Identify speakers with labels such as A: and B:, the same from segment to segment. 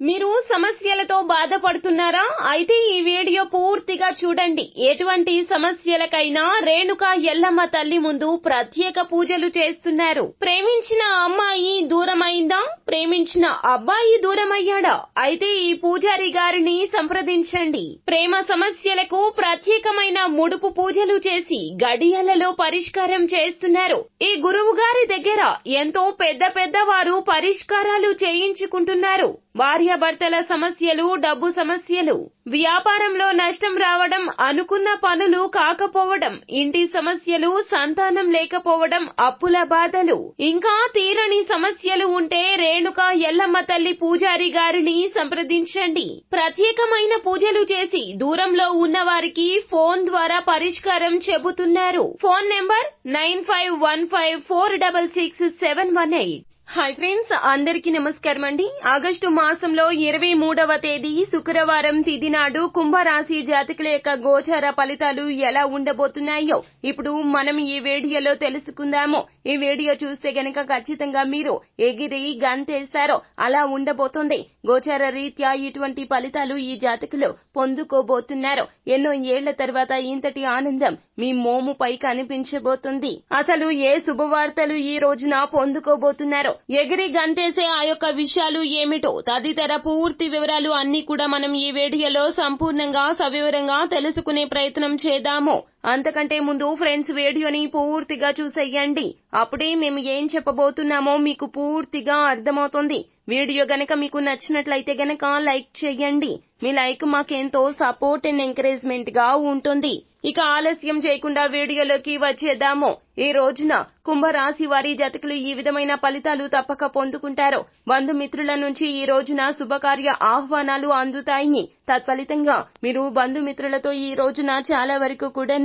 A: మీరు సమస్యలతో బాధపడుతున్నారా? అయితే ఈ వీడియో పూర్తిగా చూడండి. ఎటువంటి సమస్యలకైనా రేణుక ఎల్లమ్మ తల్లి ముందు ప్రత్యేక పూజలు చేస్తున్నారు. ప్రేమించిన అమ్మాయి దూరమైందా? ప్రేమించిన అబ్బాయి దూరమయ్యాడా? అయితే ఈ పూజారి గారిని సంప్రదించండి. ప్రేమ సమస్యలకు ప్రత్యేకమైన ముడుపు పూజలు చేసి గడియలలో పరిష్కారం చేస్తున్నారు. ఈ గురువు గారి దగ్గర ఎంతో పెద్ద వారు పరిష్కారాలు చేయించుకుంటున్నారు. భార్యాభర్తల సమస్యలు, డబ్బు సమస్యలు, వ్యాపారంలో నష్టం రావడం, అనుకున్న పనులు కాకపోవడం, ఇంటి సమస్యలు, సంతానం లేకపోవడం, అప్పుల బాధలు, ఇంకా తీరని సమస్యలు ఉంటే రేణుక ఎల్లమ్మ తల్లి పూజారి గారిని సంప్రదించండి. ప్రత్యేకమైన పూజలు చేసి దూరంలో ఉన్న వారికి ఫోన్ ద్వారా పరిష్కారం చెబుతున్నారు. Phone number 9515466718. హాయ్ ఫ్రెండ్స్, అందరికీ నమస్కారం అండి. ఆగస్టు మాసంలో 23వ తేదీ శుక్రవారం తిథి నాడు కుంభరాశి జాతకుల యొక్క గోచార ఫలితాలు ఎలా ఉండబోతున్నాయో ఇప్పుడు మనం ఈ వీడియోలో తెలుసుకుందాము. ఈ వీడియో చూస్తే గనక ఖచ్చితంగా మీరు ఎగిరి గంతేస్తారో అలా ఉండబోతుంది. గోచార రీత్యా ఇటువంటి ఫలితాలు ఈ జాతకులు పొందుకోబోతున్నారు. ఎన్నో ఏళ్ల తర్వాత ఇంతటి ఆనందం మీ మోముపై కనిపించబోతుంది. అసలు ఏ శుభవార్తలు ఈ రోజున పొందుకోబోతున్నారు, ఎగిరి గంతేసే ఆ యొక్క విషయాలు ఏమిటో తదితర పూర్తి వివరాలు అన్ని కూడా మనం ఈ వీడియోలో సంపూర్ణంగా సవివరంగా తెలుసుకునే ప్రయత్నం చేద్దాము. అంతకంటే ముందు ఫ్రెండ్స్, వీడియోని పూర్తిగా చూసేయండి. అప్పుడే మేము ఏం చెప్పబోతున్నామో మీకు పూర్తిగా అర్థమవుతుంది. వీడియో గనక మీకు నచ్చినట్లయితే గనక లైక్ చేయండి. మీ లైక్ మాకెంతో సపోర్ట్ అండ్ ఎంకరేజ్మెంట్ గా ఉంటుంది. ఇక ఆలస్యం చేయకుండా వీడియోలోకి వచ్చేద్దాము. ఈ రోజున కుంభరాశి వారి జాతకులు ఈ విధమైన ఫలితాలు తప్పక పొందుకుంటారు. బంధుమిత్రుల నుంచి ఈ రోజున శుభకార్య ఆహ్వానాలు అందుతాయి. తత్ఫలితంగా మీరు బంధుమిత్రులతో ఈ రోజున చాలా వరకు కూడా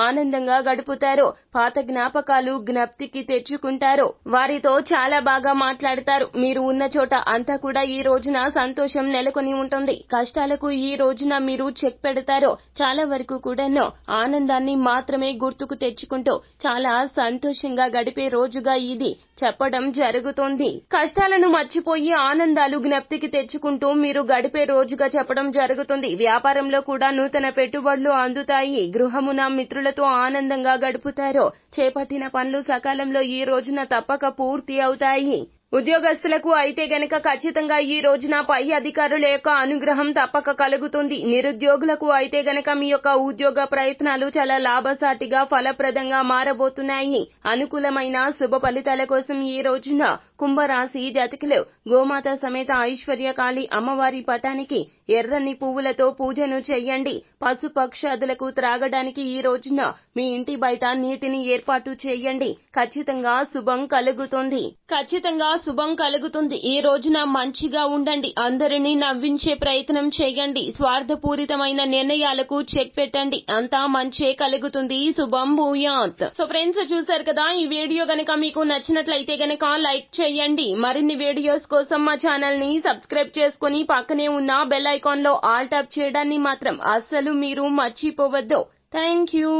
A: ఆనందంగా గడుపుతారు. పాత జ్ఞాపకాలు జ్ఞప్తికి తెచ్చుకుంటారు. వారితో చాలా బాగా మాట్లాడతారు. మీరు ఉన్న చోట అంతా కూడా ఈ రోజున సంతోషం నెలకొని ఉంటుంది. కష్టాలకు ఈ రోజున మీరు చెక్ పెడతారు. చాలా వరకు కూడా ఆనందాన్ని మాత్రమే గుర్తుకు తెచ్చుకుంటూ చాలా సంతోషంగా గడిపే రోజుగా ఇది చెప్పడం జరుగుతుంది. కష్టాలను మర్చిపోయి ఆనందాలు జ్ఞప్తికి తెచ్చుకుంటూ మీరు గడిపే రోజుగా చెప్పడం జరుగుతుంది. వ్యాపారంలో కూడా నూతన పెట్టుబడులు అందుతాయి. గృహమున మిత్రులతో ఆనందంగా గడుపుతారు. చేపట్టిన పనులు సకాలంలో ఈ రోజున తప్పక పూర్తి అవుతాయి. ఉద్యోగస్తులకు అయితే గనక ఖచ్చితంగా ఈ రోజున పై అధికారుల యొక్క అనుగ్రహం తప్పక కలుగుతుంది. నిరుద్యోగులకు అయితే గనక మీ యొక్క ఉద్యోగ ప్రయత్నాలు చాలా లాభసాటిగా ఫలప్రదంగా మారబోతున్నాయి. అనుకూలమైన శుభ ఫలితాల కోసం ఈ రోజున కుంభరాశి జాతకులు గోమాత సమేత ఐశ్వర్యకాళి అమ్మవారి పటానికి ఎర్రని పువ్వులతో పూజను చెయ్యండి. పశుపక్షాదులకు త్రాగడానికి ఈ రోజున మీ ఇంటి బయట నీటిని ఏర్పాటు చేయండి. ఖచ్చితంగా శుభం కలుగుతుంది. ఈ రోజున మంచిగా ఉండండి. అందరినీ నవ్వించే ప్రయత్నం చేయండి. స్వార్థపూరితమైన నిర్ణయాలకు చెక్ పెట్టండి. అంతా మంచే కలుగుతుంది. శుభం భూయాత్. సో ఫ్రెండ్స్, చూసారు కదా, ఈ వీడియో గనక మీకు నచ్చినట్లయితే గనక లైక్ చేయండి. మరిన్ని వీడియోస్ కోసం మా ఛానల్ ని సబ్స్క్రైబ్ చేసుకుని పక్కనే ఉన్న బెల్ ఐకాన్ లో ఆల్ టాప్ చేయడాన్ని మాత్రం అస్సలు మీరు మర్చిపోవద్దు. Thank you.